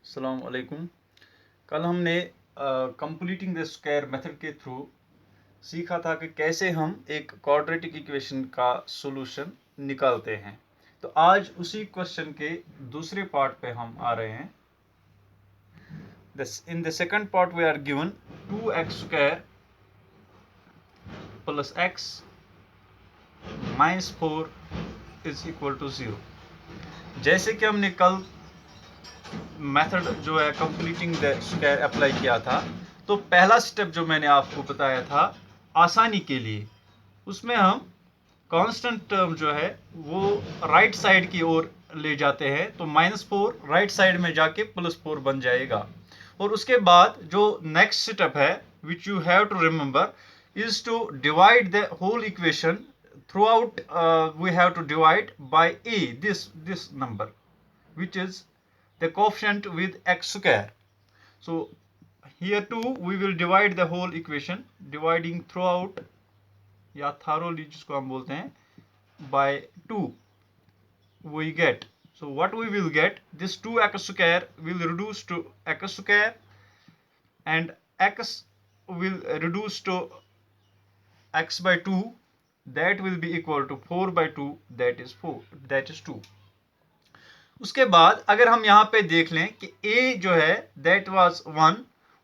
अस्सलाम वालेकुम। कल हमने कंप्लीटिंग द स्क्वायर मेथड के थ्रू सीखा था कि कैसे हम एक क्वाड्रेटिक इक्वेशन का सॉल्यूशन निकालते हैं। तो आज उसी क्वेश्चन के दूसरे पार्ट पे हम आ रहे हैं। In the second part we are given 2x square plus x minus 4 is equal to 0। जैसे कि हमने कल मेथड जो है कंप्लीटिंग द स्क्वायर अप्लाई किया था, तो पहला स्टेप जो मैंने आपको बताया था आसानी के लिए, उसमें हम कांस्टेंट टर्म जो है वो राइट साइड की ओर ले जाते हैं। तो -4 राइट साइड में जाके +4 बन जाएगा। और उसके बाद जो नेक्स्ट स्टेप है which you have to remember is to divide the whole equation throughout. We have to divide by a this number which is the coefficient with x square. So here too we will divide the whole equation, dividing throughout या thoroughly जिसको हम बोलते हैं by 2 we get. So what we will get, this 2x square will reduce to x square and x will reduce to x by 2, that will be equal to 4 by 2, that is 2. उसके बाद अगर हम यहाँ पे देख लें कि a जो है दैट वाज 1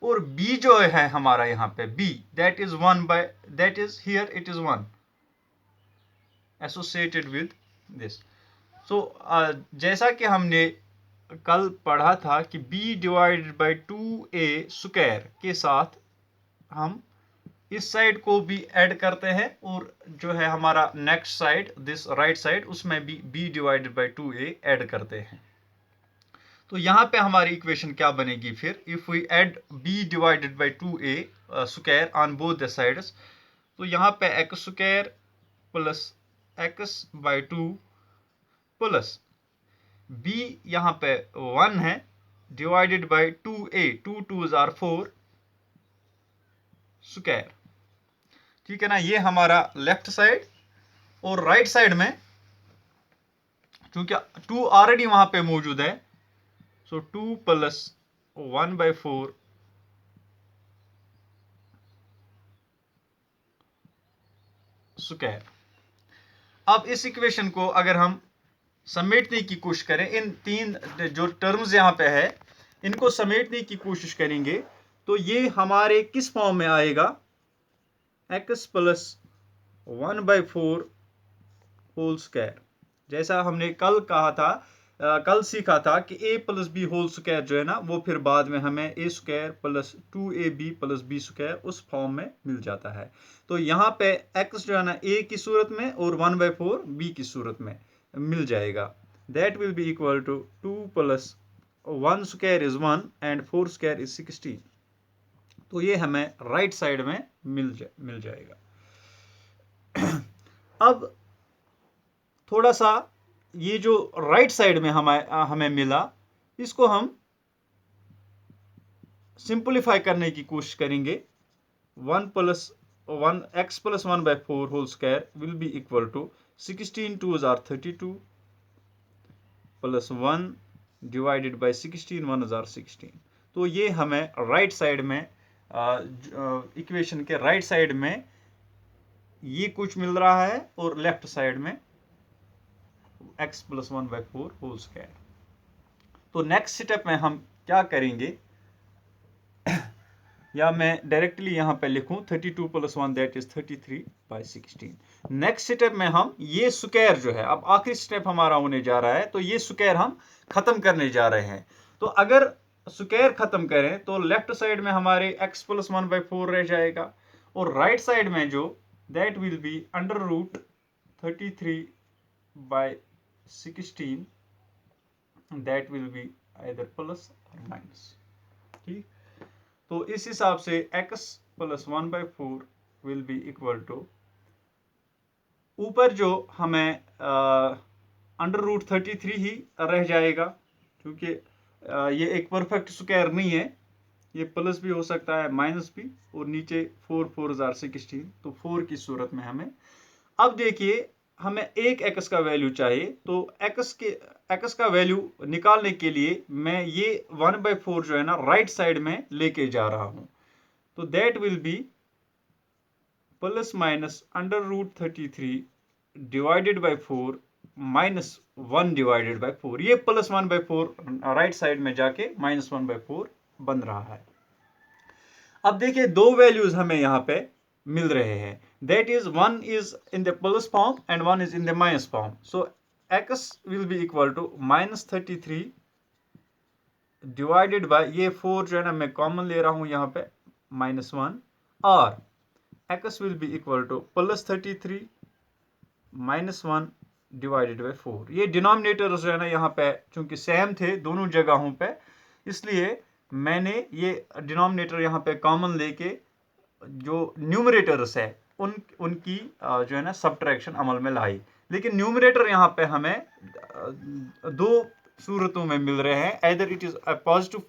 और b जो है हमारा यहाँ पे b that is 1 by that is here it is 1 associated with this. So जैसा कि हमने कल पढ़ा था कि b divided by 2a square के साथ हम इस साइड को भी ऐड करते हैं और जो है हमारा next side this right side उसमें भी b divided by 2a add करते हैं। तो यहाँ पे हमारी इक्वेशन क्या बनेगी फिर, if we add b divided by 2a square on both the sides, तो यहाँ पे x square plus x by 2 plus b यहाँ पे 1 है divided by 2a 2 2s are 4 square. ठीक है ना, ये हमारा लेफ्ट साइड। और राइट साइड में चूंकि 2 ऑलरेडी वहां पे मौजूद है, सो 2 प्लस 1 बाय 4 स्क्वायर। अब इस इक्वेशन को अगर हम समेटने की कोशिश करें, इन तीन जो टर्म्स यहां पे है इनको समेटने की कोशिश करेंगे, तो ये हमारे किस फॉर्म में आएगा, x plus 1 by 4 whole square. जैसा हमने कल कहा था, कल सीखा था कि a plus b whole square जो है ना, वो फिर बाद में हमें a square plus 2ab plus b square उस फॉर्म में मिल जाता है। तो यहाँ पे x जो है ना a की सूरत में और 1 बाय 4 b की सूरत में मिल जाएगा। That will be equal to 2 plus 1 square is 1 and 4 square is 16। तो ये हमें राइट साइड में मिल जाएगा। अब थोड़ा सा ये जो राइट साइड में हमें मिला, इसको हम सिंपलीफाई करने की कोशिश करेंगे। 1 plus 1 x plus 1 by 4 whole square will be equal to 16 2s are 32 plus 1 divided by 16 1s are 16। तो ये हमें राइट साइड में इक्वेशन के राइट साइड में ये कुछ मिल रहा है और लेफ्ट साइड में x plus 1 by 4 whole square. तो नेक्स्ट स्टेप में हम क्या करेंगे, या मैं डायरेक्टली यहां पे लिखूं 32 plus 1 that is 33 by 16। Next step में हम ये स्क्वायर जो है, अब आखिरी स्टेप हमारा होने जा रहा है, तो ये स्क्वायर हम खत्म करने जा रहे हैं। तो अगर स्क्वायर खत्म करें तो लेफ्ट साइड में हमारे x प्लस 1 बाय 4 रह जाएगा और राइट साइड में जो that will be under root 33 by 16, that will be either plus और माइनस। ठीक, तो इस हिसाब से x plus 1 by 4 will be equal to, ऊपर जो हमें अंडर रूट 33 ही रह जाएगा, क्योंकि ये एक परफेक्ट स्क्वायर नहीं है, ये प्लस भी हो सकता है माइनस भी, और नीचे 4 4 आर 16, तो 4 की सूरत में हमें। अब देखिए हमें एक x का वैल्यू चाहिए, तो x के एक्स का वैल्यू निकालने के लिए मैं ये 1/4 जो है ना राइट साइड में लेके जा रहा हूं, तो that will B plus minus √33 divided by 4 minus 1 divided by 4। ये प्लस 1/4 राइट साइड में जाके माइनस 1/4 बन रहा है। अब देखिए दो वैल्यूज हमें यहां पे मिल रहे हैं, that is one is in the plus form and one is in the minus form. So x will be equal to -33 divided by ये 4 जो है ना मैं कॉमन ले रहा हूं यहां पे -1, और x will be equal to +33 -1 divided by 4। ये डिनोमिनेटर जो है ना यहाँ पे चूंकि सेम थे दोनों जगहों पे, इसलिए मैंने ये डिनोमिनेटर यहाँ पे कॉमन लेके जो न्यूमरेटर्स है उनकी जो है ना सब्ट्रैक्शन अमल में लाई। लेकिन न्यूमरेटर यहाँ पे हमें दो सूरतों में मिल रहे हैं, either it is a positive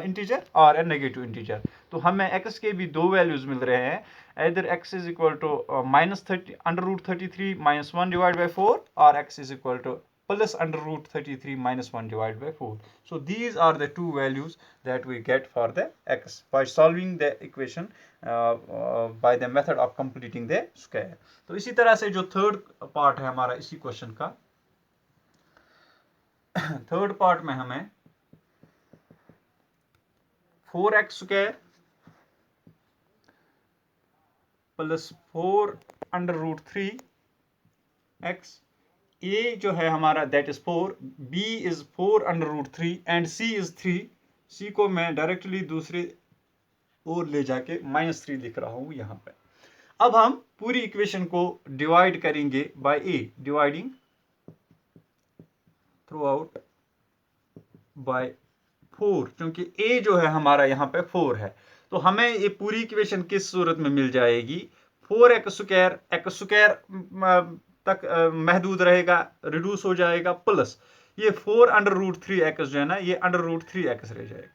integer और अ नेगेटिव इंटीजर। तो हमें x के भी दो वैल्यूज मिल रहे हैं, either x is equal to -√33 -1 divided by 4 or x is equal to plus √33 -1 divided by 4. So these are the two values that we get for the x by solving the equation by the method of completing the square. तो इसी तरह से जो third part है हमारा इसी question का, third part में हमें 4x² प्लस 4√3x, ए जो है हमारा that is 4, B is 4√3 and C is 3। सी को मैं डायरेक्टली दूसरे ओर ले जाके -3 लिख रहा हूं यहां पे। अब हम पूरी इक्वेशन को डिवाइड करेंगे by a, dividing throughout by 4, क्योंकि ए जो है हमारा यहाँ पे 4 है, तो हमें ये पूरी इक्वेशन किस सूरत में मिल जाएगी, 4x² तक महदूद रहेगा, रिड्यूस हो जाएगा, प्लस ये 4√3x जो है ना ये √3x रह जाएगा।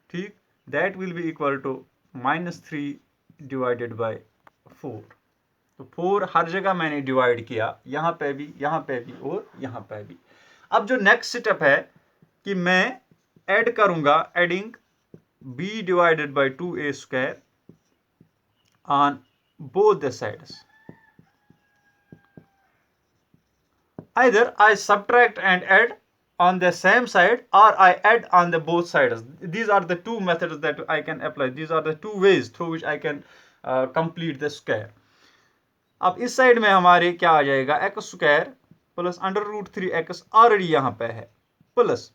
ठीक, that will be equal to -3 divided by 4। तो 4 हर जगह मैंने डिवाइड किया, यहां पे भी, यहां पे भी और यहां पे भी। अब जो नेक्स्ट स्टेप है कि मैं ऐड करूंगा, adding b divided bye 2a² on both the sides. Either I subtract and add on the same side or I add on the both sides. These are the two methods that I can apply. These are the two ways through which I can complete the square. अब इस side में हमारे क्या आ जाएगा, x² plus √3x already यहां पे है, plus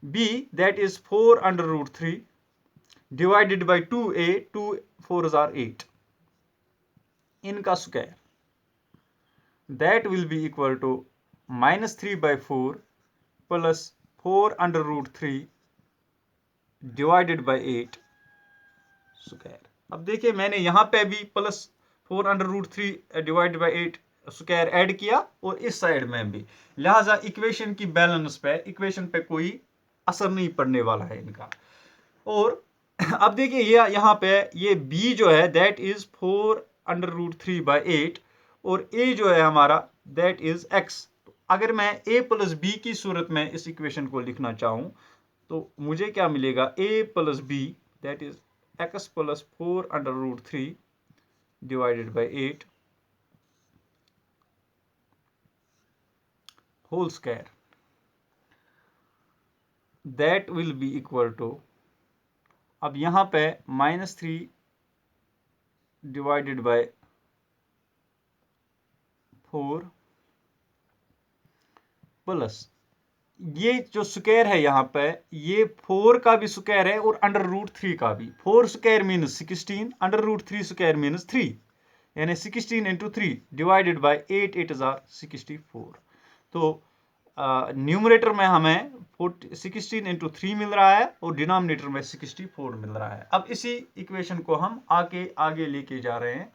b that is 4√3 divided by 2a, 2 4s are 8, इनका square, that will be equal to -3/4 plus 4√3 divided by 8 square. अब देखिए मैंने यहां पे भी plus 4√3 divided by 8 square add किया और इस साइड में भी, लिहाजा इक्वेशन की बैलेंस पे, इक्वेशन पे कोई असर नहीं पड़ने वाला है इनका। और अब देखिए ये यहां पे ये b जो है दैट इज 4√3/8 और a जो है हमारा दैट इज x। अगर मैं a प्लस b की सूरत में इस इक्वेशन को लिखना चाहूं तो मुझे क्या मिलेगा, a plus b that is x plus 4√3 divided by 8 whole square, that will be equal to, अब यहां पे -3 डिवाइडेड बाय 4 प्लस ये जो स्क्वायर है यहाँ पे ये 4 का भी स्क्वायर है और √3 का भी। 4 स्क्वायर मीन्स 16, √3 स्क्वायर मीन्स 3, यानी 16 इंटू 3 डिवाइडेड बाय 8, 8 आर 64। तो न्यूमरेटर में हमें 16 इंटू 3 मिल रहा है और डिनोमिनेटर में 64 मिल रहा है। अब इसी इक्वेशन को हम आगे लेके जा रहे हैं,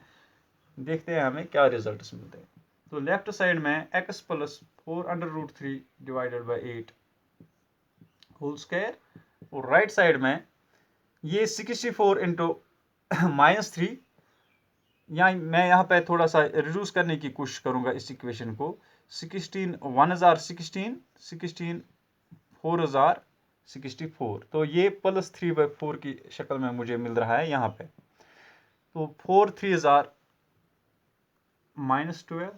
देखते हैं हमें क्या रिजल्ट्स मिलते हैं। तो लेफ्ट साइड में x plus 4√3 divided by 8 whole square और राइट साइड में ये 64 इंटू -3, या मैं यहाँ पे थोड़ा सा रिड्यूस करने की कोशिश करूंगा इस इक्वेशन को, 16 1 हजार 16, 16 4 हजार 64। तो ये प्लस 3/4 की शक्ल में मुझे मिल रहा है यहाँ पे। तो 4 3 हजार -12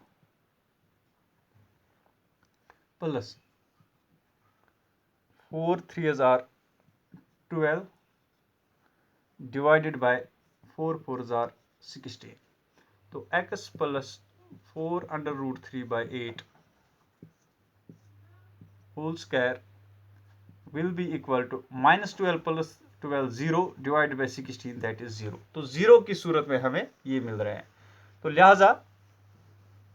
प्लस 4 3 हजार 12 डिवाइडेड बाय 4 4 हजार 16। तो x plus 4 under root 3/8 whole square will be equal to -12 plus 12 0 divided by 16 that is 0। तो 0 की सूरत में हमें ये मिल रहे हैं। तो लिहाजा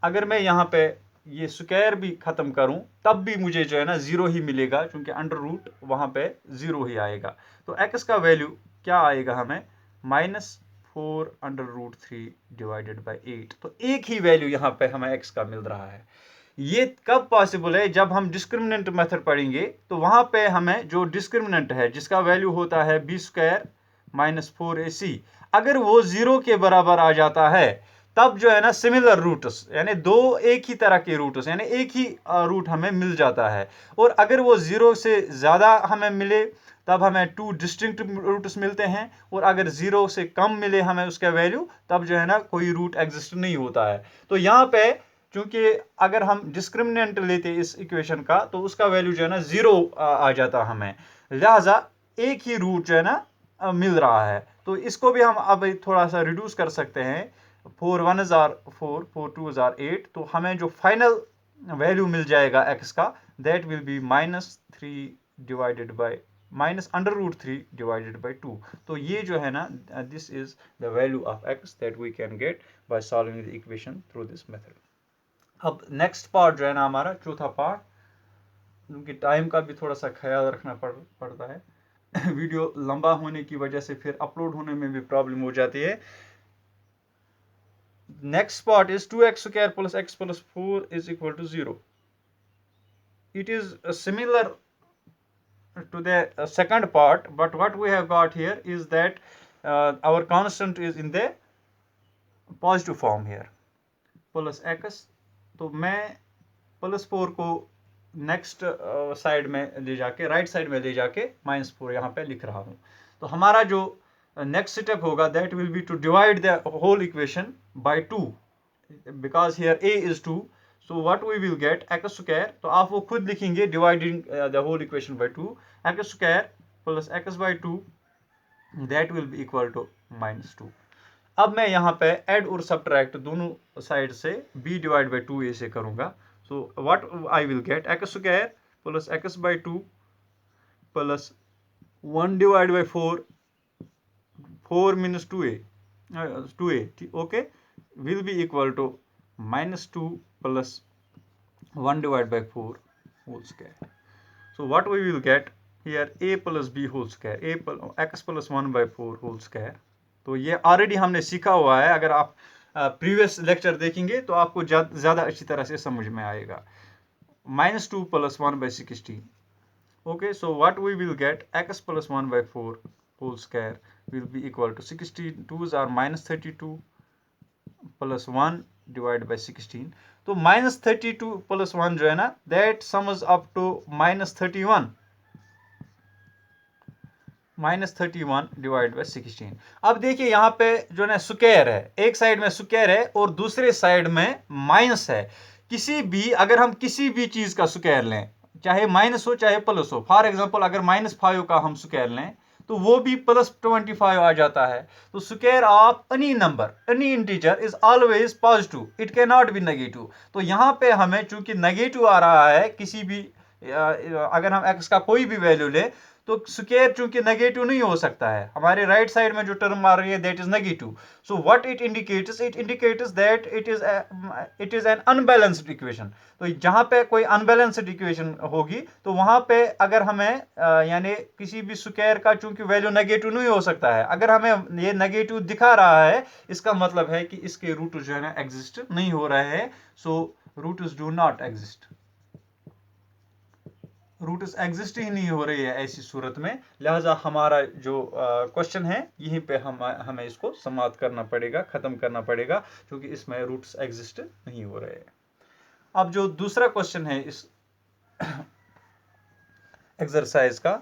अगर मैं यहाँ पे ये स्क्वायर भी खत्म करूं तब भी मुझे जो है ना 0 ही मिलेगा, क्योंकि अंडर रूट वहां पे 0 ही आएगा। तो x का वैल्यू क्या आएगा हमें, -4 अंडर रूट 3 डिवाइडेड बाय 8। तो एक ही वैल्यू यहाँ पे हमें x का मिल रहा है। ये कब पॉसिबल है, जब हम डिस्क्रिमिनेंट मेथड पढ़ेंगे। तो वहां पे हमें जो डिस्क्रिमिनेंट है जिसका वैल्यू होता है b² -4ac, अगर वो 0 के बराबर आ जाता है तब जो है ना सिमिलर रूट्स, यानी दो एक ही तरह के रूट्स, यानी एक ही रूट हमें मिल जाता है। और अगर वो 0 से ज़्यादा हमें मिले तब हमें 2 डिस्टिंक्ट रूट्स मिलते हैं। और अगर 0 से कम मिले हमें उसका वैल्यू, तब जो है ना कोई रूट एग्जिस्ट नहीं होता है। तो यहाँ पे क्योंकि अगर हम डिस्क्रिमिनेंट लेते इस इक्वेशन का तो उसका वैल्यू जो है ना 0 आ जाता हमें, लिहाजा एक ही रूट जो है ना मिल रहा है। तो इसको भी हम अब थोड़ा सा रिड्यूस कर सकते हैं। 4 1 हजार 4, 4 2 हजार 8। तो हमें जो फाइनल वैल्यू मिल जाएगा x का, that will be -3 divided by under root 3 divided by 2। तो ये जो है ना, this is the value of x that we can get by solving the equation through this method. अब नेक्स्ट पार्ट जो है ना हमारा चौथा पार्ट, क्योंकि टाइम का भी थोड़ा सा ख्याल रखना पड़ता है वीडियो लंबा होने की वजह से फिर अपलोड होने में भी प्रॉब्लम हो जाती है। Next part is 2x square plus x plus 4 is equal to 0. It is similar to the second part, but what we have got here is that our constant is in the positive form here, plus x। तो मैं +4 को next side में ले जाके, right side में ले जाके -4 यहाँ पे लिख रहा हूँ। तो हमारा जो नेक्स्ट स्टेप होगा, that will be to divide the whole equation by 2, because here a is 2। So what we will get x², तो आप वो खुद लिखेंगे dividing the whole equation by 2, x² plus x/2 that will be equal to -2। अब मैं यहाँ पे add और सब्ट्रैक्ट दोनों साइड से b डिवाइड बाय 2a से करूँगा। So what I will get, x² plus x/2 plus 1 divided by 4, 4 minus 2a, 2a, okay, will be equal to -2 plus 1 divided by 4 whole square. So what we will get here, a plus b whole square, x plus 1/4 whole square. तो ये already हमने सीखा हुआ है, अगर आप previous lecture देखेंगे तो आपको ज़्यादा अच्छी तरह से समझ में आएगा। -2 plus 1/16. Okay, so what we will get, x plus 1/4 whole square will be equal to 16 2s are -32 plus 1 divided by 16. तो -32 plus 1 जो है ना, that sums up to -31 divide by 16। अब देखिए यहाँ पे जो है स्क्वायर है, एक साइड में स्क्वायर है और दूसरे साइड में माइनस है। किसी भी, अगर हम किसी भी चीज का स्क्वायर लें, चाहे माइनस हो चाहे प्लस हो, फॉर एग्जांपल अगर -5 का हम स्क्वायर लें तो वो भी +25 आ जाता है। तो square of any number, any integer is always positive, it can not be negative. तो यहाँ पे हमें चूंकि नेगेटिव आ रहा है, किसी भी अगर हम x का कोई भी वैल्यू ले तो स्क्वायर चूंकि नेगेटिव नहीं हो सकता है, हमारे राइट साइड में जो टर्म आ रही है that is negative. So what it indicates that it is an unbalanced equation. तो जहां पे कोई अनबैलेंस्ड इक्वेशन होगी तो वहां पे अगर हमें यानी किसी भी स्क्वायर का चूंकि वैल्यू नेगेटिव नहीं हो सकता है, अगर हमें ये नेगेटिव दिखा रहा है, इसका मतलब है कि इसके रूट जो है ना एग्जिस्ट नहीं हो रहे हैं। So roots do not exist, roots exist ही नहीं हो रही है ऐसी सूरत में। लिहाजा हमारा जो क्वेश्चन है यहीं पे हमें इसको समाप्त करना पड़ेगा, खत्म करना पड़ेगा, क्योंकि इसमें रूट्स एग्जिस्ट नहीं हो रहे हैं। अब जो दूसरा क्वेश्चन है इस एक्सरसाइज का,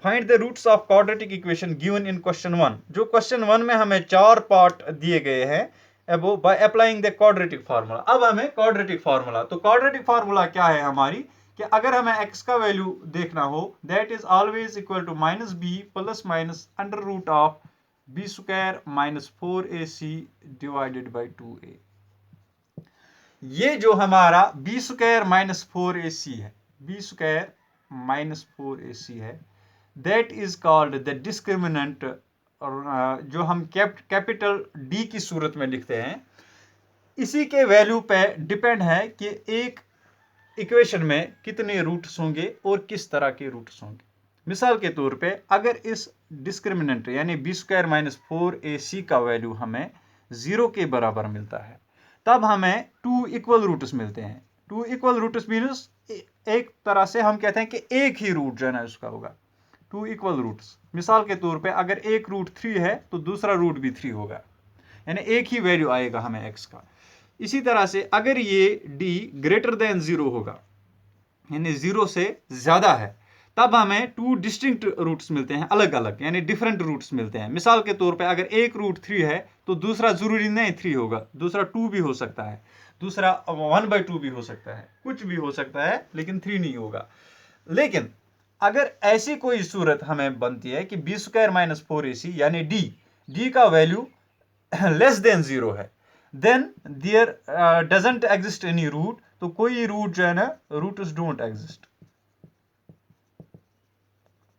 find the roots of quadratic equation given in question 1। जो क्वेश्चन 1 में हमें 4 पार्ट दिए गए हैं अब by applying the quadratic formula. अब हमें क्वाड्रेटिक फार्मूला, तो क्वाड्रेटिक फार्मूला क्या है हमारी, कि अगर हमें x का वैल्यू देखना हो that is always equal to minus b plus minus under root of B square minus 4ac divided by 2a। ये जो हमारा बी स्क्वायर माइनस 4ac है, बी स्क्वायर माइनस 4ac है, that is called the discriminant, जो हम capital D की सूरत में लिखते हैं। इसी के वैल्यू पे डिपेंड है कि एक इक्वेशन में कितने रूट्स होंगे और किस तरह के रूट्स होंगे। मिसाल के तौर पे अगर इस डिस्क्रिमिनेंट यानी बी स्क्वायर माइनस 4ac का वैल्यू हमें 0 के बराबर मिलता है, तब हमें 2 इक्वल रूट्स मिलते हैं। 2 इक्वल रूट्स मीन्स एक तरह से हम कहते हैं कि एक ही रूट जो है ना उसका होगा 2 इक्वल रूट्स। मिसाल के तौर पे अगर एक रूट 3 है तो दूसरा रूट भी 3 होगा, यानी एक ही वैल्यू आएगा हमें x का। इसी तरह से अगर ये d ग्रेटर देन 0 होगा, यानी 0 से ज्यादा है, तब हमें 2 डिस्टिंक्ट रूट्स मिलते हैं, अलग अलग यानी डिफरेंट रूट्स मिलते हैं। मिसाल के तौर पे अगर एक रूट 3 है तो दूसरा जरूरी नहीं 3 होगा, दूसरा 2 भी हो सकता है, दूसरा 1/2 भी हो सकता है, कुछ भी हो सकता है, लेकिन 3 नहीं होगा। लेकिन अगर ऐसी कोई सूरत हमें बनती है कि बी स्क्वायर माइनस 4ac यानी डी का वैल्यू लेस देन 0 है, then there doesn't exist any root, तो कोई रूट जो है ना रूट्स डोंट एग्जिस्ट।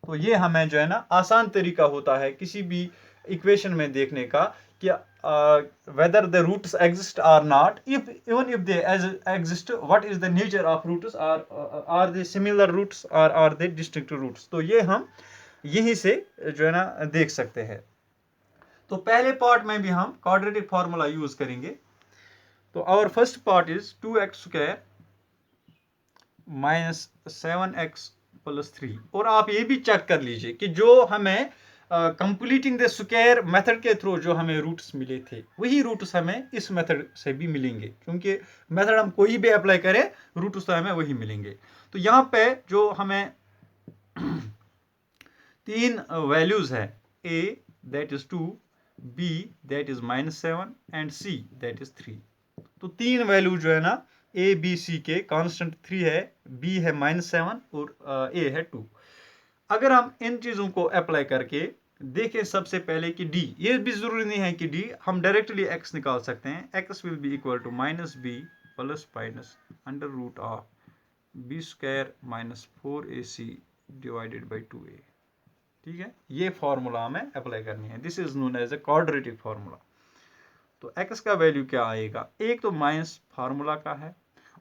तो ये हमें जो है ना आसान तरीका होता है किसी भी इक्वेशन में देखने का कि whether the roots exist or not, if even if they exist, what is the nature of roots, are they similar roots or are they distinct roots। तो ये हम यहीं से जो है ना देख सकते हैं। तो पहले पार्ट में भी हम क्वाड्रेटिक फार्मूला यूज करेंगे। तो our first part is 2x square minus 7x plus 3। और आप ये भी चेक कर लीजिए कि जो हमें कंप्लीटिंग द स्क्वायर मेथड के थ्रू जो हमें रूट्स मिले थे वही रूट्स हमें इस मेथड से भी मिलेंगे, क्योंकि मेथड हम कोई भी अप्लाई करें रूट्स तो हमें वही मिलेंगे। तो यहाँ पे जो हमें 3 वैल्यूज है, a that is 2, b that is -7 and c that is 3। तो 3 वैल्यू जो है ना a b c के कांस्टेंट 3 है, b है -7 और a है 2। अगर हम इन चीजों को अप्लाई करके देखें सबसे पहले कि d, ये भी जरूरी नहीं है कि d, हम डायरेक्टली x निकाल सकते हैं। x will be equal to -b plus minus under root of b square minus 4ac divided by 2a। ठीक है, ये फॉर्मूला हमें अप्लाई करनी है, this is known as a quadratic formula. तो x का वैल्यू क्या आएगा, एक तो माइनस फार्मूला का है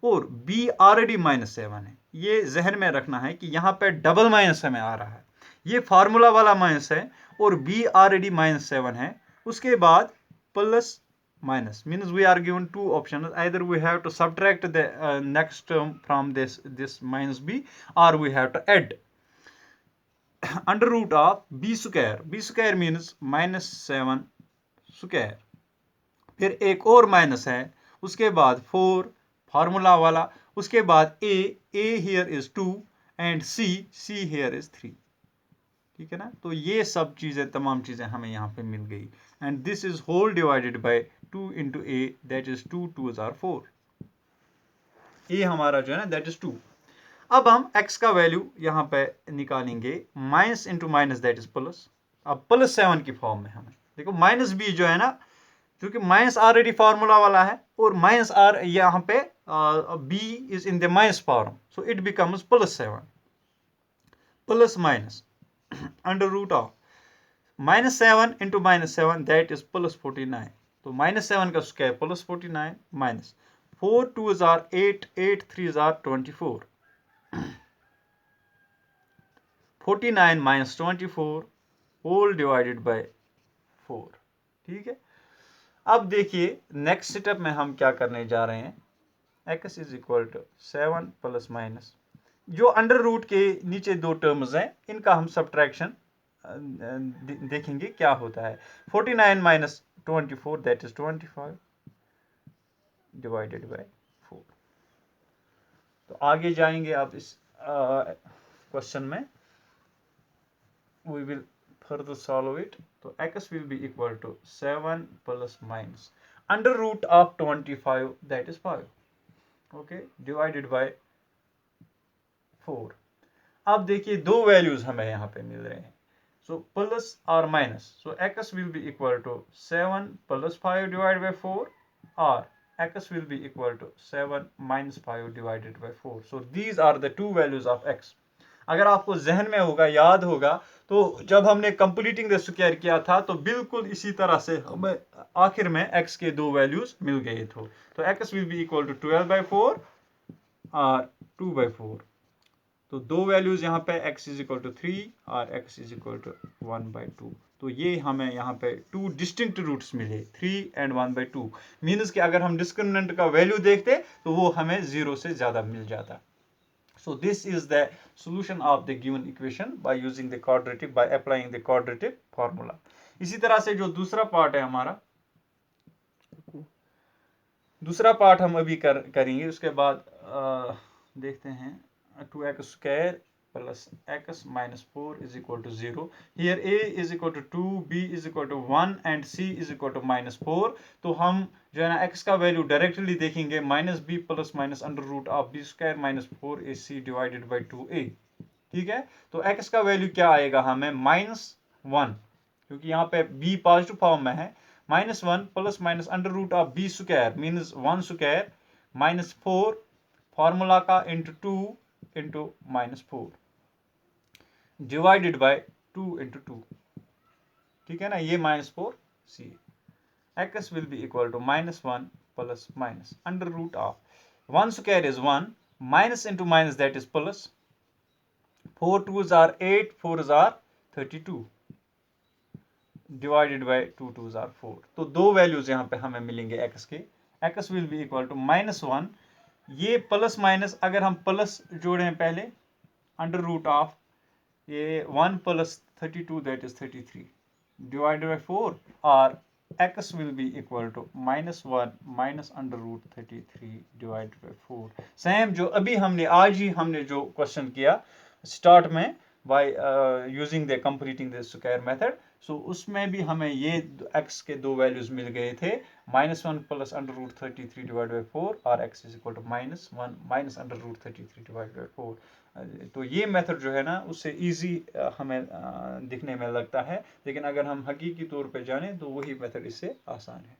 और b ऑलरेडी -7 है। ये जहन में रखना है कि यहाँ पे डबल माइनस हमें आ रहा है, ये फार्मूला वाला माइनस है और b ऑलरेडी -7 है। उसके बाद plus minus means we are given two options, either we have to subtract the next term from this minus b, or we have to add under root of b square, b square means -7 square, फिर एक और minus है, उसके बाद 4 formula वाला, उसके बाद a here is 2 and c here is 3। ठीक है ना, तो ये सब चीजें तमाम चीजें हमें यहाँ पे मिल गई and this is whole divided by 2 into a that is 2 2s are 4। ये हमारा जो है ना दैट इज 2। अब हम x का वैल्यू यहाँ पे निकालेंगे, minus into minus that is plus. अब +7 की फॉर्म में हमें देखो माइनस b जो है ना, क्योंकि माइनस ऑलरेडी फार्मूला वाला है और माइनस आर यहाँ पे b is in the minus form, so it becomes +7 plus minus under root of -7 into -7 that is +49। तो -7 का square +49 minus 4 2s are 8 8 3s are 24, 49 minus 24 whole divided by 4। ठीक है, अब देखिए नेक्स्ट स्टेप में हम क्या करने जा रहे हैं, x is equal to 7 plus minus, जो अंडर रूट के नीचे दो टर्म्स हैं इनका हम सब्ट्रैक्शन देखेंगे क्या होता है। 49 minus 24 that is 25 divided by 4। तो आगे जाएंगे आप इस क्वेश्चन में, we will further solve it. तो x will be equal to 7 plus minus under root of 25, that is 5, okay, divided by 4. अब देखिए दो वैल्यूज हमें यहाँ पे मिल रहे हैं, सो प्लस और minus, so x will be equal to 7 plus 5 divided by 4 or x will be equal to 7 minus 5 divided by 4. So these are the two values of x. अगर आपको जहन में होगा, याद होगा, तो जब हमने कंप्लीटिंग द स्क्वायर किया था तो बिल्कुल इसी तरह से हमें आखिर में x के दो वैल्यूज मिल गए थे. तो x will be equal to 12/4 और 2/4. तो दो वैल्यूज यहाँ पे x is equal to 3 और x is equal to 1/2. तो ये हमें यहाँ पे टू डिस्टिंक्ट रूट्स मिले, 3 and 1/2. मीन्स कि अगर हम डिस्क्रिमिनेंट का वैल्यू देखते तो वो हमें 0 से ज़्यादा मिल जाता. So this is the solution of the given equation by using the quadratic, by applying the quadratic formula. इसी तरह से जो दूसरा पार्ट है हमारा, दूसरा पार्ट हम अभी करेंगे, उसके बाद देखते हैं 2x square plus x minus 4 is equal to 0. Here a is equal to 2, b is equal to 1 and c is equal to minus 4. तो हम जो है ना x का वैल्यू डायरेक्टली देखेंगे, minus b plus minus under root of B square minus 4ac divided by 2a. ठीक है, तो x का वैल्यू क्या आएगा हमें, -1, क्योंकि यहाँ पे b पॉजिटिव फॉर्म में है, -1 plus minus under root of B square means 1 square minus 4 formula का into 2 into -4 divided by 2 into 2. ठीक है ना, ये -4 सी. x will be equal to -1 plus minus under root of 1 square is 1, minus into minus, that is plus. 4 2s are 8, 4s are 32 divided by 2 2s are 4. तो दो values यहाँ पे हमें मिलेंगे x के. x will be equal to -1, ये plus minus, अगर हम प्लस जोड़ें पहले, अंडर रूट ऑफ ये 1 plus 32, that is 33 divided by 4, और x will be equal to -1 minus under root 33 divided by 4. Same जो अभी हमने आज ही हमने जो क्वेश्चन किया स्टार्ट में by using the completing the square method, सो उसमें भी हमें ये x के दो वैल्यूज मिल गए थे, -1 plus under root 33 divided by 4 और x is equal to -1 minus under root 33 divided by 4. तो ये मेथड जो है ना उससे इजी हमें दिखने में लगता है, लेकिन अगर हम हकीकी तौर पे जाने तो वही मेथड इससे आसान है.